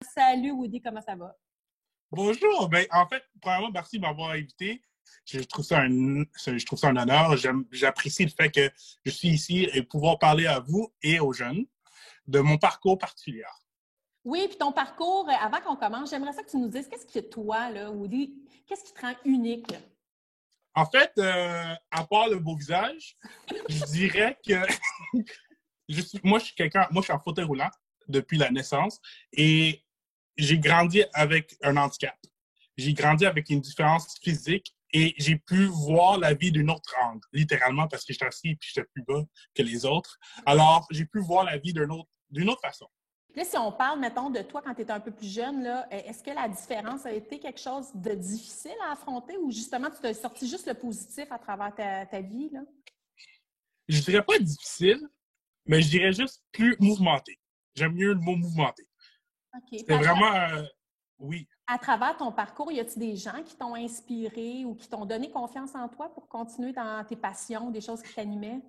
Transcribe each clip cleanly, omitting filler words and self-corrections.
Salut Woody, comment ça va? Bonjour. Ben, en fait, premièrement, merci de m'avoir invité. Je trouve ça un honneur. J'apprécie le fait que je suis ici et pouvoir parler à vous et aux jeunes de mon parcours particulier. Oui, puis ton parcours, avant qu'on commence, j'aimerais ça que tu nous dises qu'est-ce que toi, là, Woody, qu'est-ce qui te rend unique? En fait, à part le beau visage, je dirais que moi, je suis en fauteuil roulant depuis la naissance et j'ai grandi avec un handicap. J'ai grandi avec une différence physique et j'ai pu voir la vie d'un autre angle, littéralement parce que j'étais assis et j'étais plus bas que les autres. Alors, j'ai pu voir la vie d'une autre façon. Là, si on parle, mettons, de toi quand tu étais un peu plus jeune, là, est-ce que la différence a été quelque chose de difficile à affronter ou justement tu t'as sorti juste le positif à travers ta vie, là? Je dirais pas difficile, mais je dirais juste plus mouvementé. J'aime mieux le mot mouvementé. OK. C'était vraiment, oui. À travers ton parcours, y a-t-il des gens qui t'ont inspiré ou qui t'ont donné confiance en toi pour continuer dans tes passions, des choses qui t'animaient?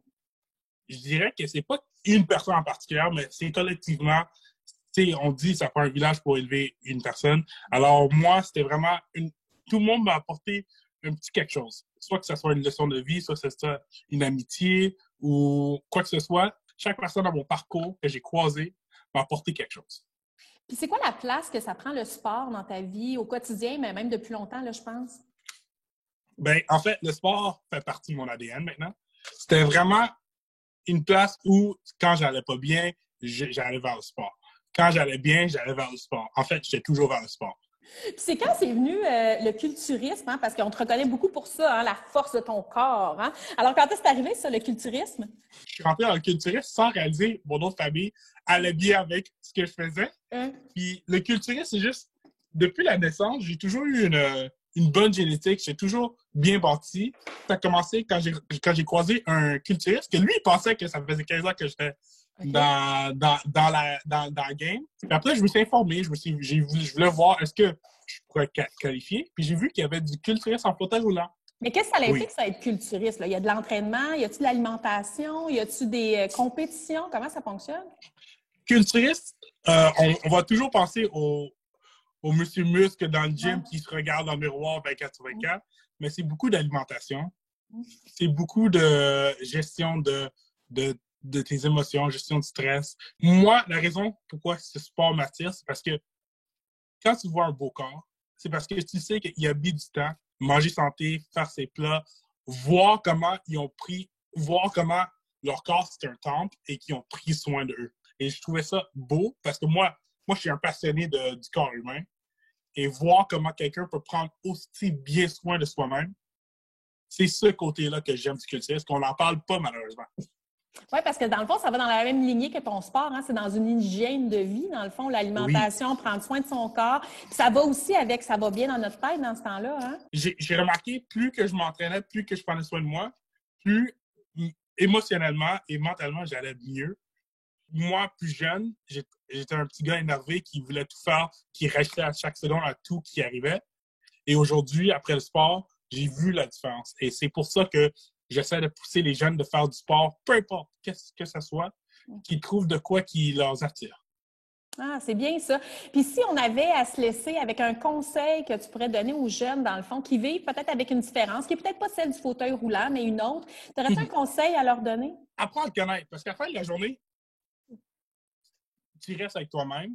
Je dirais que c'est pas une personne en particulier, mais c'est collectivement. Tu sais, on dit que ça prend un village pour élever une personne. Alors, moi, c'était vraiment tout le monde m'a apporté un petit quelque chose. Soit que ce soit une leçon de vie, soit que ce soit une amitié ou quoi que ce soit. Chaque personne dans mon parcours que j'ai croisé m'a apporté quelque chose. Puis c'est quoi la place que ça prend le sport dans ta vie au quotidien, mais même depuis longtemps, là, je pense? Ben, en fait, le sport fait partie de mon ADN maintenant. C'était vraiment une place où, quand j'allais pas bien, j'allais vers le sport. Quand j'allais bien, j'allais vers le sport. En fait, j'étais toujours vers le sport. Puis c'est quand c'est venu le culturisme, hein, parce qu'on te reconnaît beaucoup pour ça, hein, la force de ton corps. Hein? Alors, quand est-ce que c'est arrivé, ça, le culturisme? Je suis rentré dans le culturisme sans réaliser mon autre famille allait bien avec ce que je faisais. Hein? Puis le culturisme, c'est juste, depuis la naissance, j'ai toujours eu une bonne génétique. J'ai toujours bien bâti. Ça a commencé quand j'ai croisé un culturiste que lui, il pensait que ça faisait 15 ans que j'étais OK. dans la game. Puis après, je me suis informé. Je voulais voir est-ce que je pourrais qualifier. Puis j'ai vu qu'il y avait du culturisme en fauteuil roulant. Mais qu'est-ce que ça Oui. implique, ça, être culturiste? Là? Il y a de l'entraînement, y a-tu de l'alimentation, y a-tu des compétitions? Comment ça fonctionne? Culturiste, on va toujours penser au monsieur muscle dans le gym qui se regarde dans le miroir 24/24, mais c'est beaucoup d'alimentation. C'est beaucoup de gestion de tes émotions, gestion de stress. Moi, la raison pourquoi ce sport m'attire, c'est parce que quand tu vois un beau corps, c'est parce que tu sais qu'il y a bien du temps, manger santé, faire ses plats, voir comment ils ont pris, voir comment leur corps c'est un temple et qu'ils ont pris soin d'eux. Et je trouvais ça beau parce que moi je suis un passionné du corps humain et voir comment quelqu'un peut prendre aussi bien soin de soi-même, c'est ce côté-là que j'aime du culturisme, qu'on n'en parle pas malheureusement. Oui, parce que dans le fond, ça va dans la même lignée que ton sport. Hein? C'est dans une hygiène de vie. Dans le fond, Oui, l'alimentation, prendre soin de son corps. Puis ça va aussi avec, ça va bien dans notre tête dans ce temps-là. Hein? j'ai remarqué, plus que je m'entraînais, plus que je prenais soin de moi, plus émotionnellement et mentalement, j'allais mieux. Moi, plus jeune, j'étais un petit gars énervé qui voulait tout faire, qui restait à chaque seconde à tout qui arrivait. Et aujourd'hui, après le sport, j'ai vu la différence. Et c'est pour ça que j'essaie de pousser les jeunes de faire du sport, peu importe qu'est-ce que ce soit, qu'ils trouvent de quoi qui leur attire. Ah, c'est bien ça. Puis si on avait à se laisser avec un conseil que tu pourrais donner aux jeunes, dans le fond, qui vivent peut-être avec une différence, qui est peut-être pas celle du fauteuil roulant, mais une autre, aurais-tu un conseil à leur donner? Apprends à te connaître, parce qu'à la fin de la journée, tu restes avec toi-même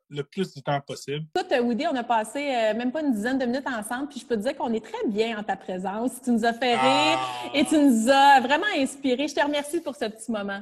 le plus du temps possible. Écoute, Woody, on a passé même pas une dizaine de minutes ensemble, puis je peux te dire qu'on est très bien en ta présence. Tu nous as fait rire et tu Ah! nous as vraiment inspirés. Je te remercie pour ce petit moment.